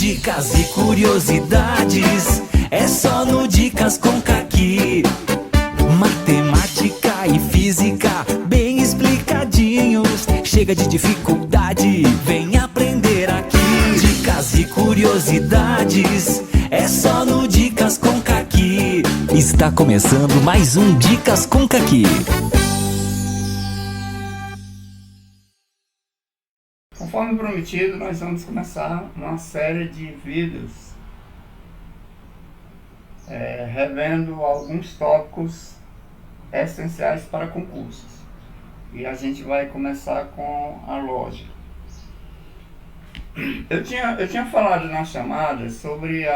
Dicas e curiosidades, é só no Dicas com Caqui. Matemática e física, bem explicadinhos. Chega de dificuldade, vem aprender aqui. Dicas e curiosidades, é só no Dicas com Caqui. Está começando mais um Dicas com Caqui. Conforme prometido, nós vamos começar uma série de vídeos revendo alguns tópicos essenciais para concursos. E a gente vai começar com a lógica. Eu tinha falado na chamada sobre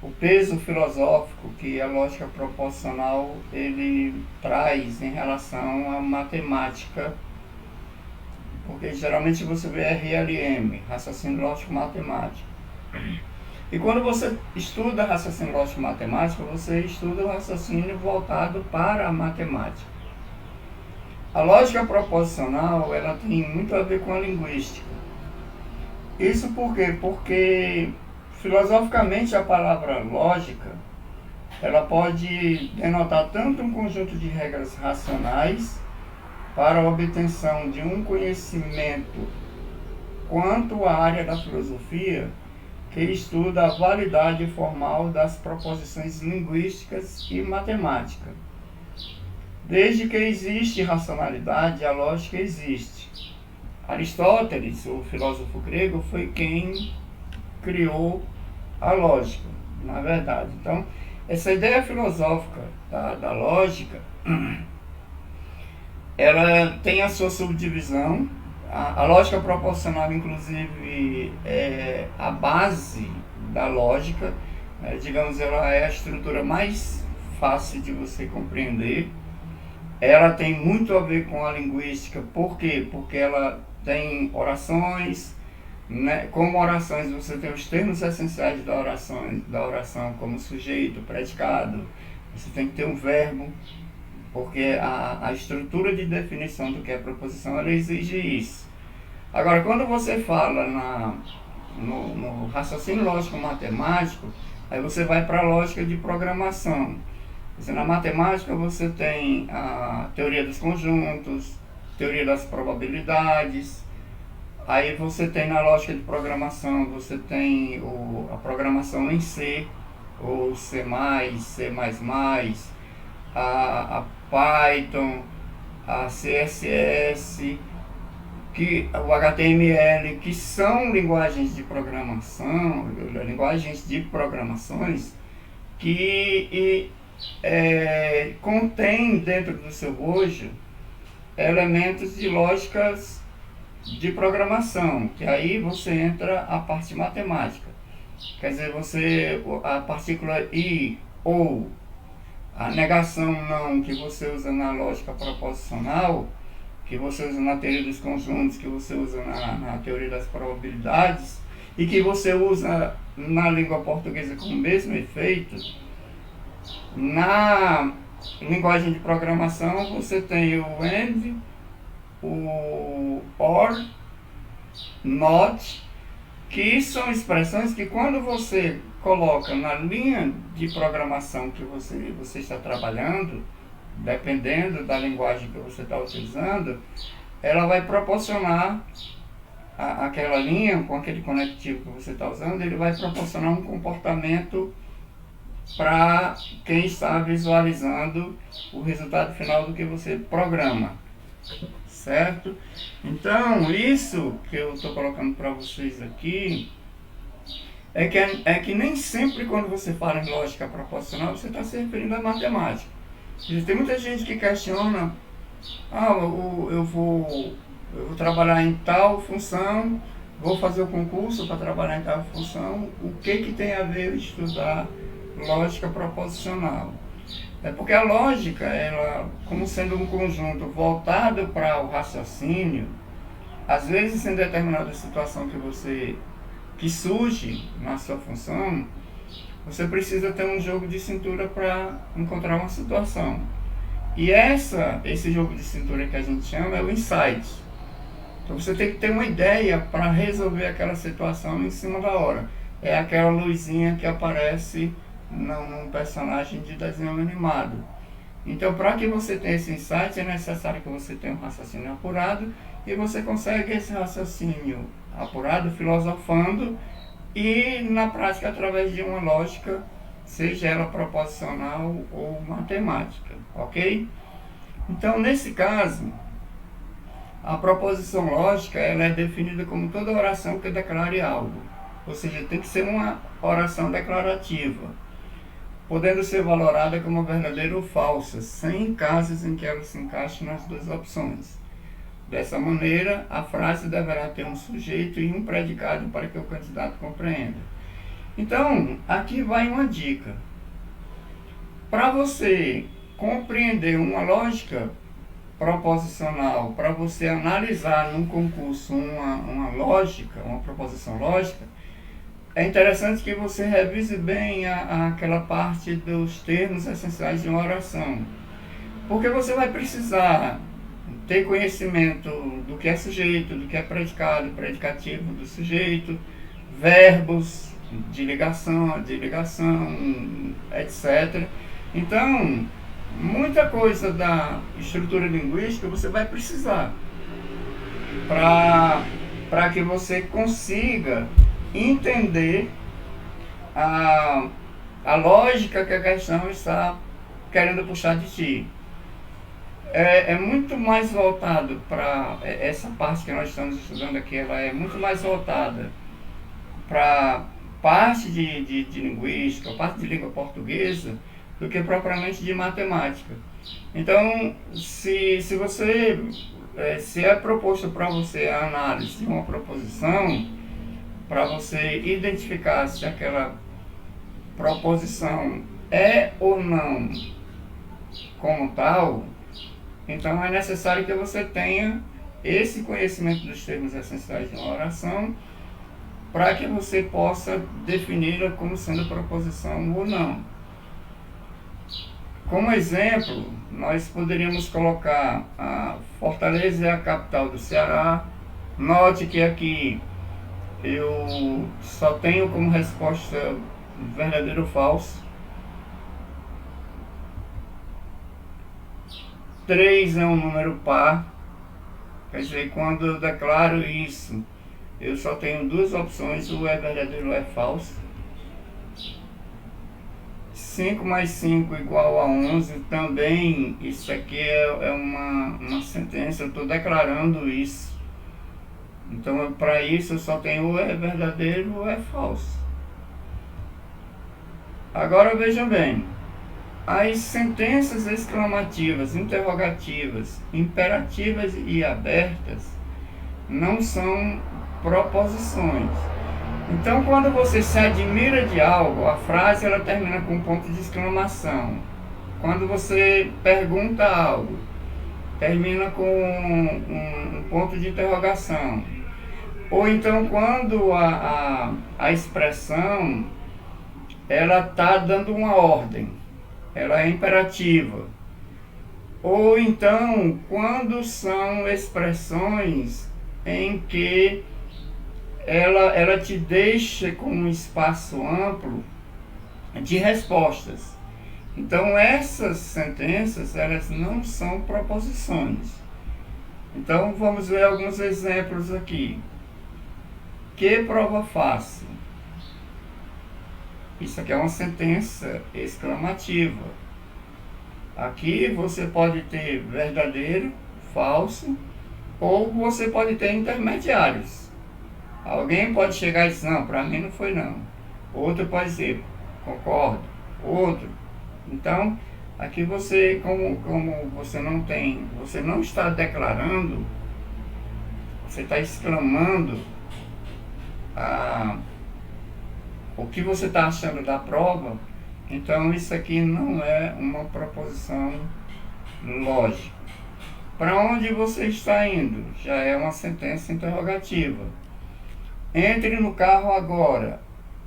o peso filosófico que a lógica proposicional ele traz em relação à matemática, porque geralmente você vê RLM, raciocínio lógico matemático. E quando você estuda raciocínio lógico matemático, você estuda o raciocínio voltado para a matemática. A lógica proposicional, ela tem muito a ver com a linguística. Isso por quê? Porque filosoficamente a palavra lógica, ela pode denotar tanto um conjunto de regras racionais para a obtenção de um conhecimento, quanto a área da filosofia que estuda a validade formal das proposições linguísticas e matemática. Desde que existe racionalidade, a lógica existe. Aristóteles, o filósofo grego, foi quem criou a lógica, na verdade. Então, essa ideia filosófica da lógica, ela tem a sua subdivisão. A lógica proposicional, inclusive, é a base da lógica, digamos, ela é a estrutura mais fácil de você compreender. Ela tem muito a ver com a linguística. Por quê? Porque ela tem orações, né? Como orações você tem os termos essenciais da oração como sujeito, predicado, você tem que ter um verbo, porque a estrutura de definição do que é proposição, ela exige isso. Agora, quando você fala no raciocínio lógico matemático, aí você vai para a lógica de programação. Na matemática você tem a teoria dos conjuntos, teoria das probabilidades. Aí você tem na lógica de programação, você tem a programação em C, ou C++, C++, a Python, a CSS, o HTML, que são linguagens de programação, que contém dentro do seu bojo elementos de lógicas de programação, que aí você entra a parte matemática. Quer dizer, a partícula i, ou, a negação não, que você usa na lógica proposicional, que você usa na teoria dos conjuntos, que você usa na teoria das probabilidades, e que você usa na língua portuguesa com o mesmo efeito, na linguagem de programação você tem o AND, o OR, NOT, que são expressões que quando você coloca na linha de programação que você está trabalhando, dependendo da linguagem que você está utilizando, ela vai proporcionar aquela linha, com aquele conectivo que você está usando, ele vai proporcionar um comportamento para quem está visualizando o resultado final do que você programa, certo? Então, isso que eu estou colocando para vocês aqui é que nem sempre quando você fala em lógica proposicional você está se referindo à matemática. Tem muita gente que questiona, eu vou trabalhar em tal função, vou fazer o concurso para trabalhar em tal função, o que tem a ver estudar lógica proposicional? É porque a lógica, ela, como sendo um conjunto voltado para o raciocínio, às vezes em determinada situação que surge na sua função, você precisa ter um jogo de cintura para encontrar uma situação. E esse jogo de cintura que a gente chama é o insight. Então você tem que ter uma ideia para resolver aquela situação em cima da hora. é aquela luzinha que aparece num personagem de desenho animado. Então, para que você tenha esse insight, é necessário que você tenha um raciocínio apurado, e você consegue esse raciocínio apurado filosofando e na prática através de uma lógica, seja ela proposicional ou matemática, ok? Então, nesse caso, a proposição lógica ela é definida como toda oração que declare algo, ou seja, tem que ser uma oração declarativa, podendo ser valorada como verdadeira ou falsa, sem casos em que ela se encaixe nas duas opções. Dessa maneira, a frase deverá ter um sujeito e um predicado para que o candidato compreenda. Então, aqui vai uma dica. Para você compreender uma lógica proposicional, para você analisar num concurso uma lógica, uma proposição lógica, é interessante que você revise bem aquela parte dos termos essenciais de uma oração, porque você vai precisar ter conhecimento do que é sujeito, do que é predicado, predicativo do sujeito, verbos de ligação, etc. Então, muita coisa da estrutura linguística você vai precisar para que você consiga entender a lógica que a questão está querendo puxar de ti. É muito mais voltado para essa parte que nós estamos estudando aqui, ela é muito mais voltada para parte de linguística, parte de língua portuguesa, do que propriamente de matemática. Então, se é proposto para você a análise de uma proposição, para você identificar se aquela proposição é ou não como tal, então é necessário que você tenha esse conhecimento dos termos essenciais de uma oração para que você possa defini-la como sendo proposição ou não. Como exemplo, nós poderíamos colocar a Fortaleza é a capital do Ceará. Note que aqui eu só tenho como resposta verdadeiro ou falso. 3 é um número par, quer dizer, quando eu declaro isso, eu só tenho duas opções, ou é verdadeiro ou é falso. 5 mais 5 igual a 11, também isso aqui é uma sentença, eu estou declarando isso. Então, para isso, eu só tenho ou é verdadeiro ou é falso. Agora, vejam bem, as sentenças exclamativas, interrogativas, imperativas e abertas não são proposições. Então, quando você se admira de algo, a frase ela termina com um ponto de exclamação. Quando você pergunta algo, termina com um ponto de interrogação. Ou então, quando a expressão ela está dando uma ordem, ela é imperativa. Ou então, quando são expressões em que ela te deixa com um espaço amplo de respostas. Então, essas sentenças, elas não são proposições. Então, vamos ver alguns exemplos aqui. Que prova faço? Isso aqui é uma sentença exclamativa. Aqui você pode ter verdadeiro, falso, ou você pode ter intermediários. Alguém pode chegar e dizer, não, para mim não foi não. Outro pode dizer, concordo. Outro. Então, aqui você, como você não está declarando, você está exclamando o que você está achando da prova, então isso aqui não é uma proposição lógica. Para onde você está indo? Já é uma sentença interrogativa. Entre no carro agora.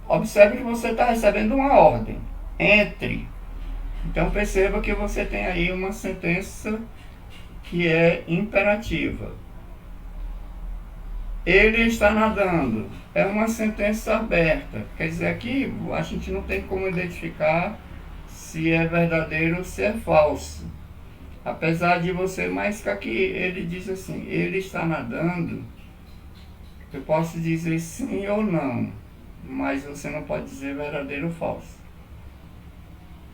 Observe que você está recebendo uma ordem. Entre. Então perceba que você tem aí uma sentença que é imperativa. Ele está nadando. É uma sentença aberta. Quer dizer, aqui a gente não tem como identificar se é verdadeiro ou se é falso. Apesar de você, mas que aqui ele diz assim, ele está nadando, eu posso dizer sim ou não, mas você não pode dizer verdadeiro ou falso.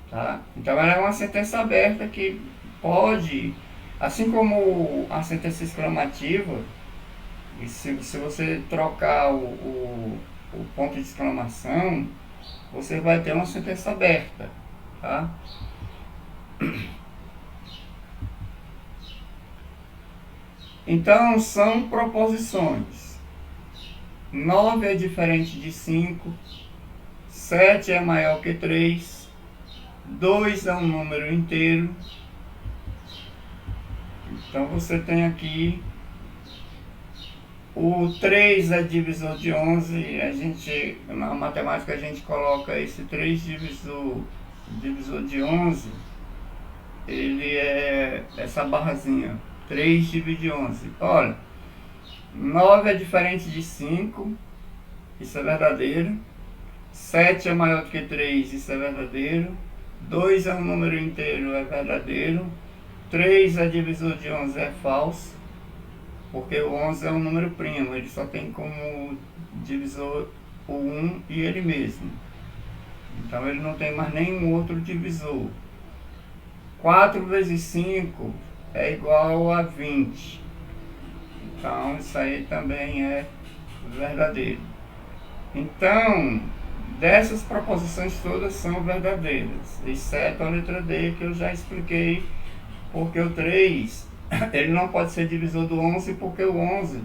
Tá? Então ela é uma sentença aberta que pode, assim como a sentença exclamativa, e se você trocar o ponto de exclamação, você vai ter uma sentença aberta. Tá? Então são proposições. 9 é diferente de 5, 7 é maior que 3, 2 é um número inteiro. Então você tem aqui o 3 é divisor de 11, na matemática a gente coloca esse 3 divisor de 11, ele é essa barrazinha, 3 divide 11. Olha, 9 é diferente de 5, isso é verdadeiro. 7 é maior que 3, isso é verdadeiro. 2 é um número inteiro, é verdadeiro. 3 é divisor de 11, é falso, porque o 11 é um número primo, ele só tem como divisor o 1 e ele mesmo. Então ele não tem mais nenhum outro divisor. 4 vezes 5 é igual a 20. Então isso aí também é verdadeiro. Então, dessas proposições todas são verdadeiras, exceto a letra D, que eu já expliquei, porque o 3 ele não pode ser divisor do 11, porque o 11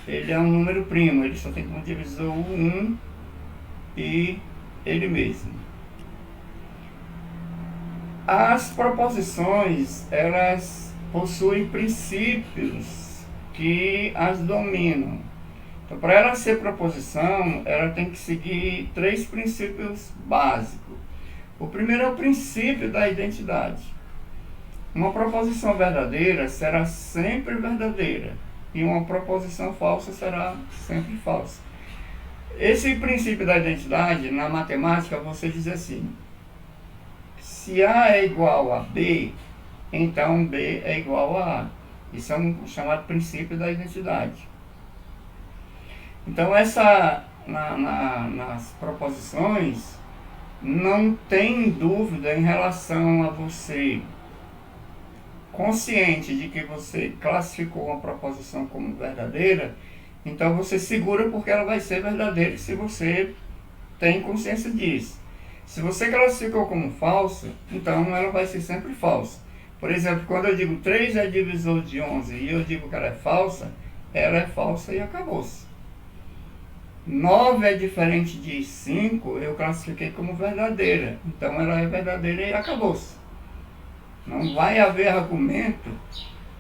ele é um número primo, ele só tem como divisor o 1 e ele mesmo. As proposições, elas possuem princípios que as dominam. Então, para ela ser proposição, ela tem que seguir 3 princípios básicos. O primeiro é o princípio da identidade. Uma proposição verdadeira será sempre verdadeira e uma proposição falsa será sempre falsa. Esse princípio da identidade, na matemática, você diz assim: se A é igual a B, então B é igual a A. Isso é um chamado princípio da identidade. Então, nas proposições, não tem dúvida em relação a você, consciente de que você classificou uma proposição como verdadeira, então você segura porque ela vai ser verdadeira se você tem consciência disso. Se você classificou como falsa, então ela vai ser sempre falsa. Por exemplo, quando eu digo 3 é divisor de 11 e eu digo que ela é falsa e acabou-se. 9 é diferente de 5, eu classifiquei como verdadeira. Então ela é verdadeira e acabou-se. Não vai haver argumento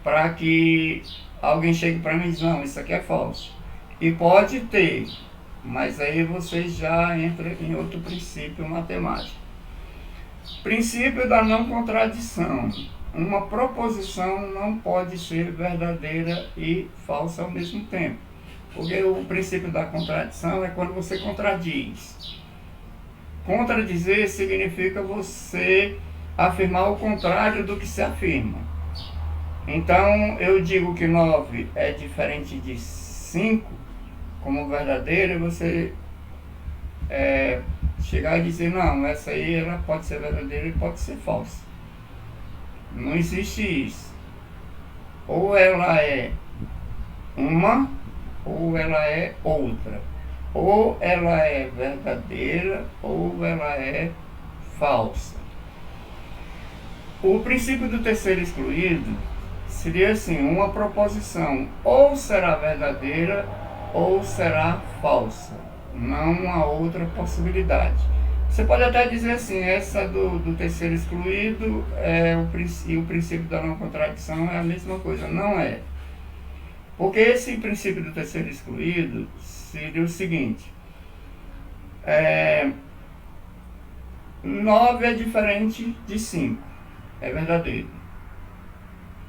para que alguém chegue para mim e diz, não, isso aqui é falso. E pode ter, mas aí você já entra em outro princípio matemático. Princípio da não contradição. Uma proposição não pode ser verdadeira e falsa ao mesmo tempo. Porque o princípio da contradição é quando você contradiz. Contradizer significa você afirmar o contrário do que se afirma. Então, eu digo que 9 é diferente de 5 como verdadeira, e você chegar e dizer, não, essa aí ela pode ser verdadeira e pode ser falsa. Não existe isso. Ou ela é uma, ou ela é outra. Ou ela é verdadeira, ou ela é falsa. O princípio do terceiro excluído seria assim, uma proposição ou será verdadeira ou será falsa. Não há outra possibilidade. Você pode até dizer assim, essa do terceiro excluído e o princípio da não contradição é a mesma coisa. Não é. Porque esse princípio do terceiro excluído seria o seguinte: 9 é diferente de 5, é verdadeiro.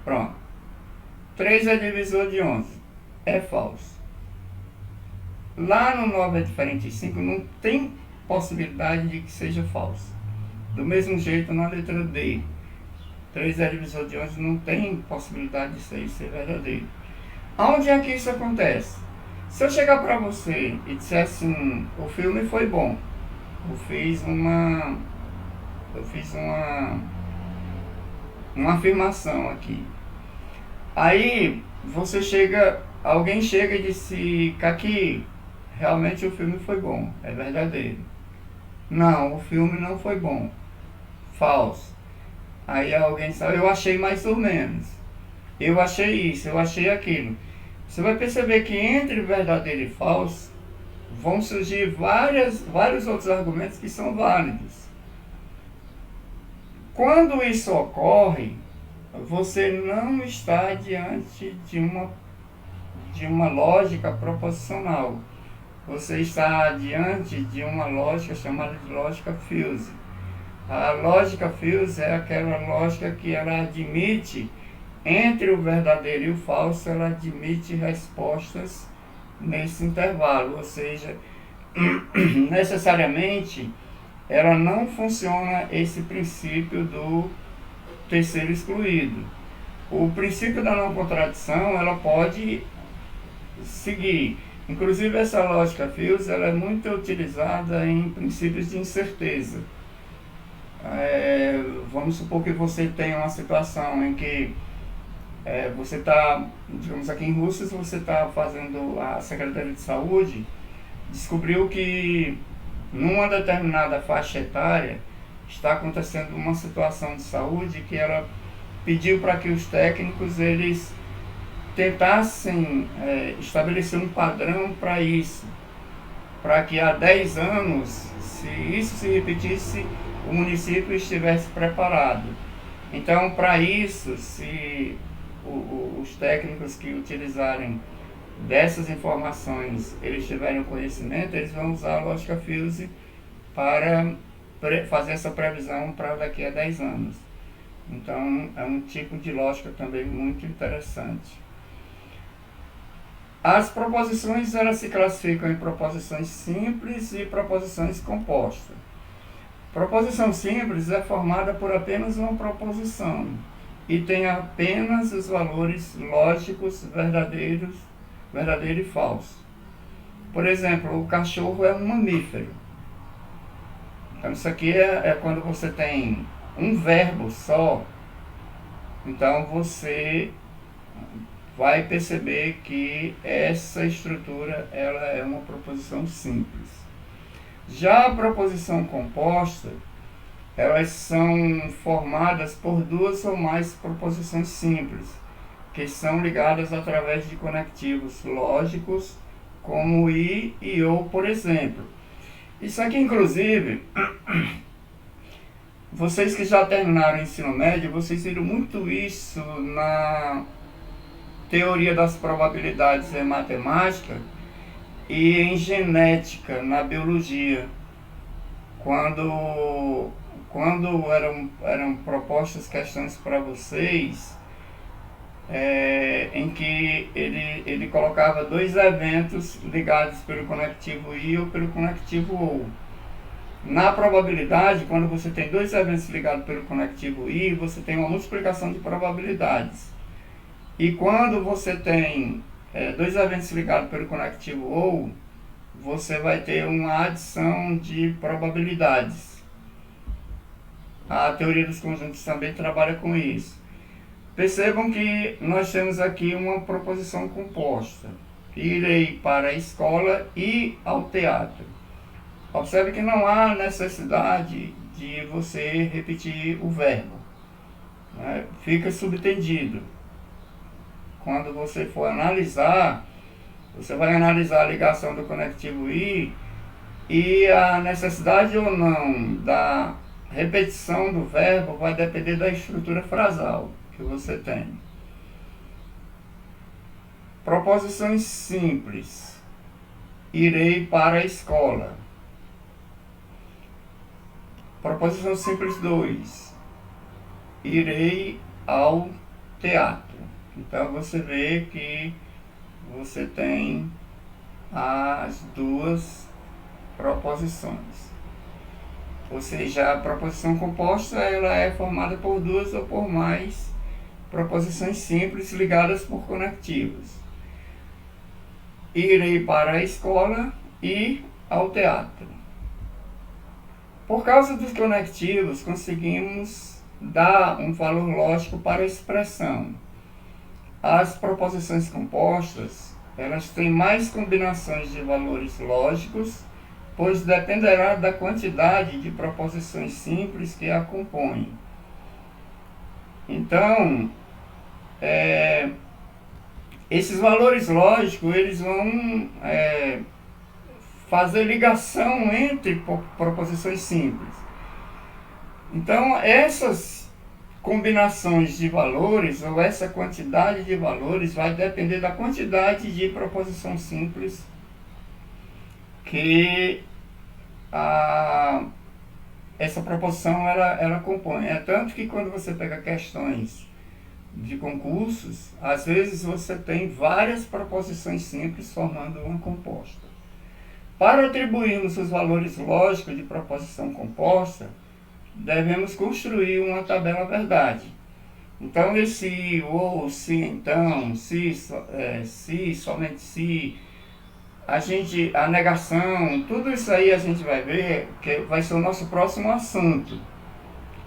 Pronto. 3 é divisor de 11, é falso. Lá no 9 é diferente de 5 não tem possibilidade de que seja falso. Do mesmo jeito na letra D, 3 é divisor de 11, não tem possibilidade de ser verdadeiro. Aonde é que isso acontece? Se eu chegar para você e disser assim, o filme foi bom, eu fiz uma afirmação aqui. Aí alguém chega e disse, Kaki, realmente o filme foi bom, é verdadeiro. Não, o filme não foi bom, falso. Aí alguém sabe, eu achei mais ou menos, eu achei isso, eu achei aquilo. Você vai perceber que entre verdadeiro e falso vão surgir vários outros argumentos que são válidos. Quando isso ocorre, você não está diante de uma lógica proposicional. Você está diante de uma lógica chamada de lógica fuse. A lógica fuse é aquela lógica que ela admite, entre o verdadeiro e o falso, ela admite respostas nesse intervalo, ou seja, necessariamente ela não funciona esse princípio do terceiro excluído. O princípio da não contradição, ela pode seguir. Inclusive essa lógica fuse, ela é muito utilizada em princípios de incerteza. Vamos supor que você tem uma situação em que você está, digamos aqui em Rússia, você está fazendo a Secretaria de Saúde, descobriu que numa determinada faixa etária está acontecendo uma situação de saúde que ela pediu para que os técnicos eles tentassem estabelecer um padrão para isso, para que há 10 anos, se isso se repetisse, o município estivesse preparado. Então, para isso, se os técnicos que utilizarem dessas informações, eles tiverem conhecimento, eles vão usar a lógica fuse para fazer essa previsão para daqui a 10 anos. Então, é um tipo de lógica também muito interessante. As proposições, elas se classificam em proposições simples e proposições compostas. Proposição simples é formada por apenas uma proposição e tem apenas os valores lógicos verdadeiro e falso. Por exemplo, o cachorro é um mamífero. Então isso aqui é quando você tem um verbo só, então você vai perceber que essa estrutura ela é uma proposição simples. Já a proposição composta, elas são formadas por duas ou mais proposições simples, que são ligadas através de conectivos lógicos, como e ou, por exemplo. Isso aqui, inclusive, vocês que já terminaram o ensino médio, vocês viram muito isso na teoria das probabilidades em matemática e em genética, na biologia, quando eram propostas questões para vocês, em que ele colocava dois eventos ligados pelo conectivo I ou pelo conectivo OU. Na probabilidade, quando você tem dois eventos ligados pelo conectivo I, você tem uma multiplicação de probabilidades. E quando você tem dois eventos ligados pelo conectivo OU, você vai ter uma adição de probabilidades. A teoria dos conjuntos também trabalha com isso. Percebam que nós temos aqui uma proposição composta. Irei para a escola e ao teatro. Observe que não há necessidade de você repetir o verbo, né? Fica subtendido. Quando você for analisar, você vai analisar a ligação do conectivo I e a necessidade ou não da repetição do verbo vai depender da estrutura frasal que você tem. Proposições simples. Irei para a escola. Proposição simples 2. Irei ao teatro. Então você vê que você tem as duas proposições. Ou seja, a proposição composta ela é formada por duas ou por mais proposições simples ligadas por conectivos. Irei para a escola e ao teatro. Por causa dos conectivos, conseguimos dar um valor lógico para a expressão. As proposições compostas, elas têm mais combinações de valores lógicos, pois dependerá da quantidade de proposições simples que a compõem. Então, esses valores lógicos, eles vão fazer ligação entre proposições simples. Então, essas combinações de valores, ou essa quantidade de valores, vai depender da quantidade de proposição simples que essa proposição ela compõe. É tanto que quando você pega questões de concursos, às vezes você tem várias proposições simples formando uma composta. Para atribuirmos os valores lógicos de proposição composta, devemos construir uma tabela verdade. Então, esse ou, se, então, se, somente se, a negação, tudo isso aí a gente vai ver que vai ser o nosso próximo assunto,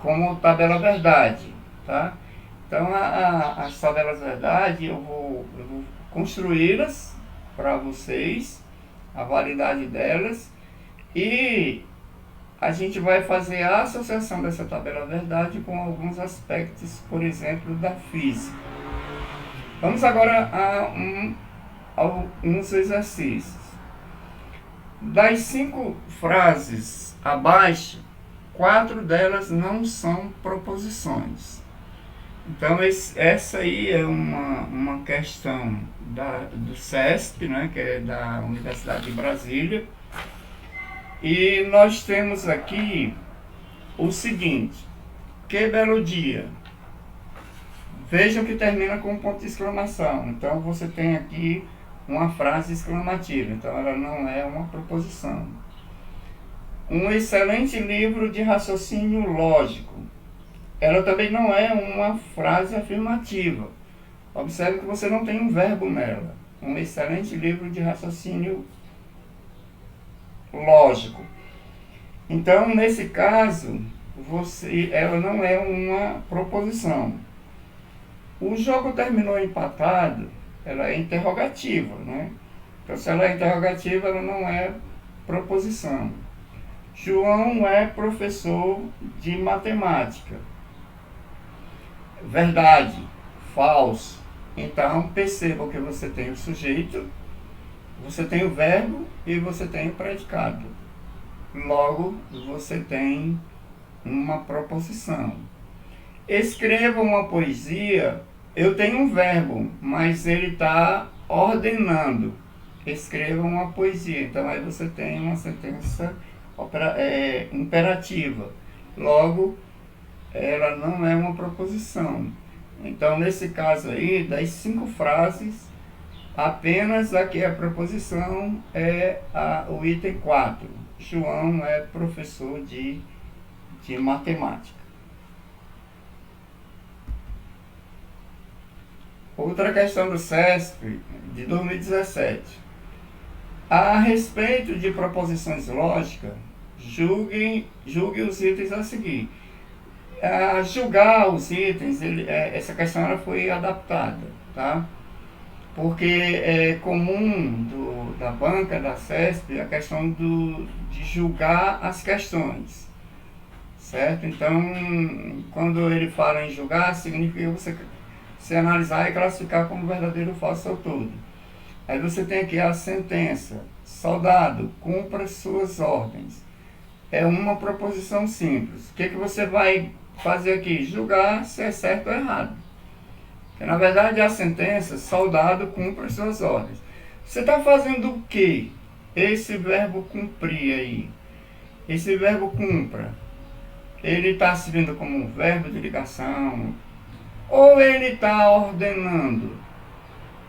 como tabela verdade, tá? Então, as tabelas verdade, eu vou construí-las para vocês, a validade delas, e a gente vai fazer a associação dessa tabela verdade com alguns aspectos, por exemplo, da física. Vamos agora a alguns exercícios. Das 5 frases abaixo, 4 delas não são proposições. Então, essa aí é uma questão do CESP, né, que é da Universidade de Brasília. E nós temos aqui o seguinte: que belo dia. Vejam que termina com um ponto de exclamação. Então, você tem aqui uma frase exclamativa. Então, ela não é uma proposição. Um excelente livro de raciocínio lógico. Ela também não é uma frase afirmativa. Observe que você não tem um verbo nela. Um excelente livro de raciocínio lógico. Então, nesse caso, ela não é uma proposição. O jogo terminou empatado, ela é interrogativa, né? Então, se ela é interrogativa, ela não é proposição. João é professor de matemática. Verdade, falso. Então, perceba que você tem o sujeito, você tem o verbo e você tem o predicado. Logo, você tem uma proposição. Escreva uma poesia. Eu tenho um verbo, mas ele está ordenando. Escreva uma poesia. Então, aí você tem uma sentença imperativa. Logo, ela não é uma proposição. Então, nesse caso aí, das 5 frases, apenas a que é a proposição é o item 4. João é professor de matemática. Outra questão do CESP, de 2017. A respeito de proposições lógicas, julgue os itens a seguir. Julgar os itens, essa questão ela foi adaptada, tá? Porque é comum da banca da CESP a questão de julgar as questões, certo? Então, quando ele fala em julgar, significa você analisar e classificar como verdadeiro ou falso ao todo. Aí você tem aqui a sentença: soldado, cumpra suas ordens. É uma proposição simples. O que você vai fazer aqui? Julgar se é certo ou errado. Porque, na verdade, a sentença: soldado, cumpra suas ordens. Você está fazendo o quê? Esse verbo cumprir aí. Esse verbo cumpra, ele está servindo como um verbo de ligação, ou ele está ordenando?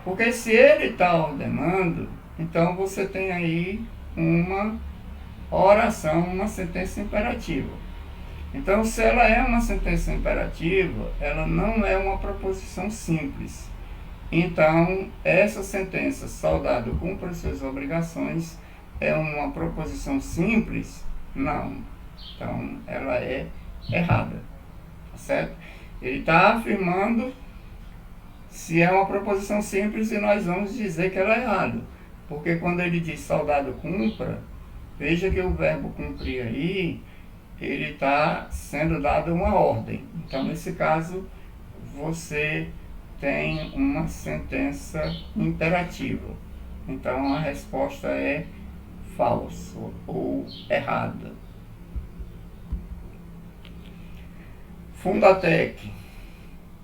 Porque se ele está ordenando, Então você tem aí uma oração, uma sentença imperativa. Então, se ela é uma sentença imperativa, ela não é uma proposição simples. Então, essa sentença, soldado cumpra suas obrigações, é uma proposição simples? Não. Então, ela é errada. Tá certo? Ele está afirmando se é uma proposição simples e nós vamos dizer que ela é errada. Porque quando ele diz soldado cumpra, veja que o verbo cumprir aí, ele está sendo dado uma ordem. Então, nesse caso, você tem uma sentença imperativa. Então, a resposta é falso ou errada. Fundatec,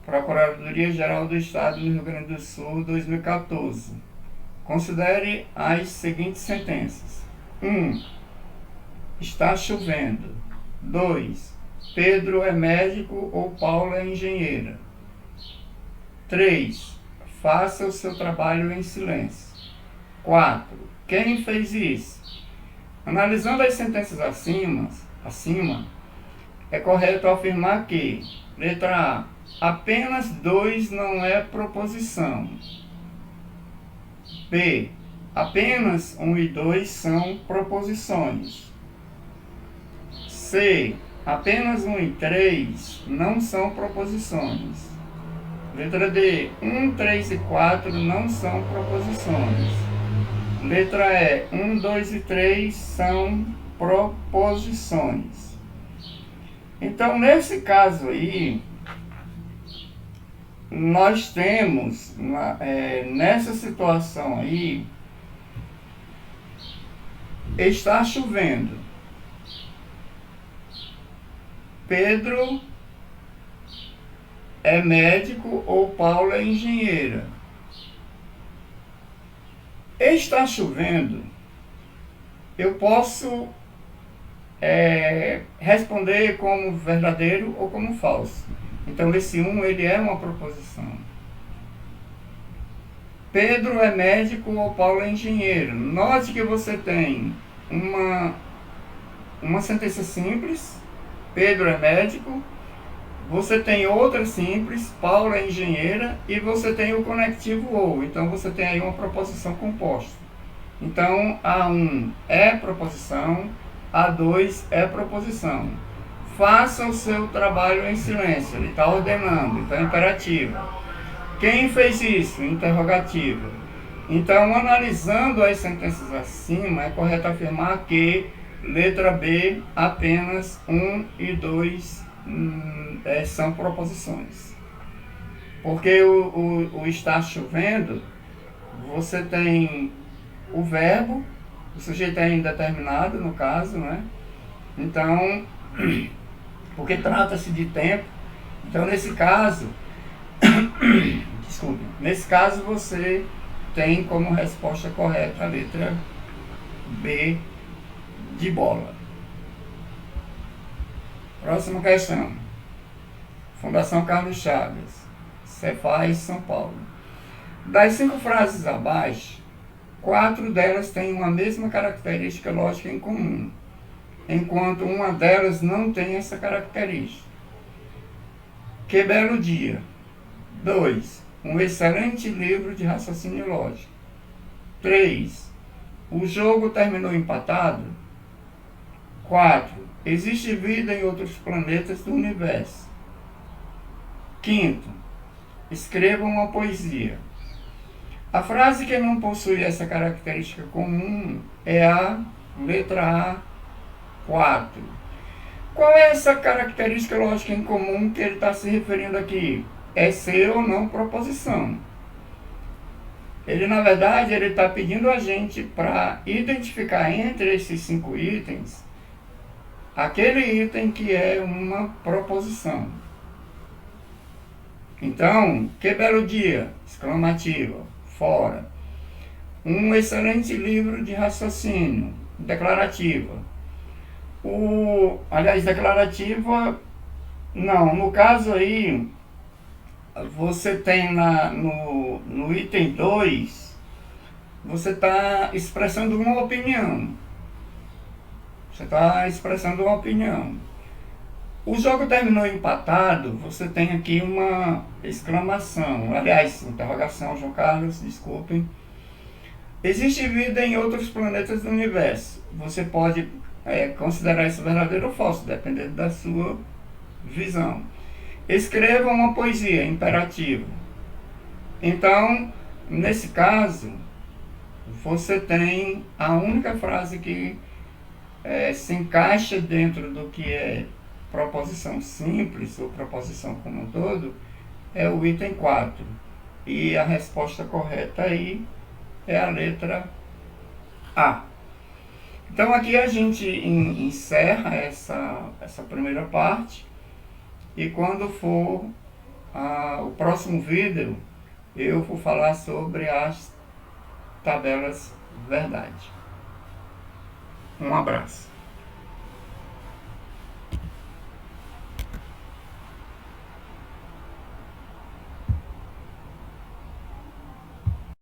Procuradoria-Geral do Estado do Rio Grande do Sul, 2014. Considere as seguintes sentenças. 1. Está chovendo. 2. Pedro é médico ou Paulo é engenheira. 3. Faça o seu trabalho em silêncio. 4. Quem fez isso? Analisando as sentenças acima, é correto afirmar que, letra A, apenas 2 não é proposição. B, apenas 1 e 2 são proposições. C, apenas 1 e 3 não são proposições. Letra D, 1, 3 e 4 não são proposições. Letra E, 1, 2 e 3 são proposições. Então, nesse caso aí, nós temos, nessa situação aí, está chovendo. Pedro é médico ou Paulo é engenheira. Está chovendo. Eu posso responder como verdadeiro ou como falso. Então, esse 1, ele é uma proposição. Pedro é médico ou Paulo é engenheiro. Note que você tem uma sentença simples, Pedro é médico. Você tem outra simples, Paulo é engenheira. E você tem o conectivo ou. Então, você tem aí uma proposição composta. Então, A1 é proposição, A2 é proposição. Faça o seu trabalho em silêncio. Ele está ordenando, então é imperativo. Quem fez isso? Interrogativa. Então, analisando as sentenças acima, é correto afirmar que letra B, apenas 1 e 2 são proposições. Porque o está chovendo, você tem o verbo, o sujeito é indeterminado, no caso, né? Então, porque trata-se de tempo, então nesse caso, desculpe, nesse caso você tem como resposta correta a letra B de bola. Próxima questão. Fundação Carlos Chagas, Cefaz, São Paulo. Das 5 frases abaixo, 4 delas têm uma mesma característica lógica em comum, enquanto uma delas não tem essa característica. Que belo dia. 2. Um excelente livro de raciocínio lógico. 3. O jogo terminou empatado. 4. Existe vida em outros planetas do universo. 5. Escreva uma poesia. A frase que não possui essa característica comum é a letra A, 4. Qual é essa característica lógica em comum que ele está se referindo aqui? É ser ou não proposição. Ele, na verdade, ele está pedindo a gente para identificar entre esses 5 itens aquele item que é uma proposição. Então, que belo dia, exclamativa, fora. Um excelente livro de raciocínio, declarativa. Declarativa, não, no caso aí, você tem no item 2, você está expressando uma opinião. Você está expressando uma opinião. O jogo terminou empatado, você tem aqui uma exclamação. Aliás, interrogação, João Carlos, desculpem. Existe vida em outros planetas do universo. Você pode considerar isso verdadeiro ou falso, dependendo da sua visão. Escreva uma poesia, imperativo. Então, nesse caso, você tem a única frase que se encaixa dentro do que é proposição simples ou proposição como um todo, é o item 4. E a resposta correta aí é a letra A. Então aqui a gente encerra essa primeira parte, e quando for o próximo vídeo, eu vou falar sobre as tabelas verdade. Um abraço.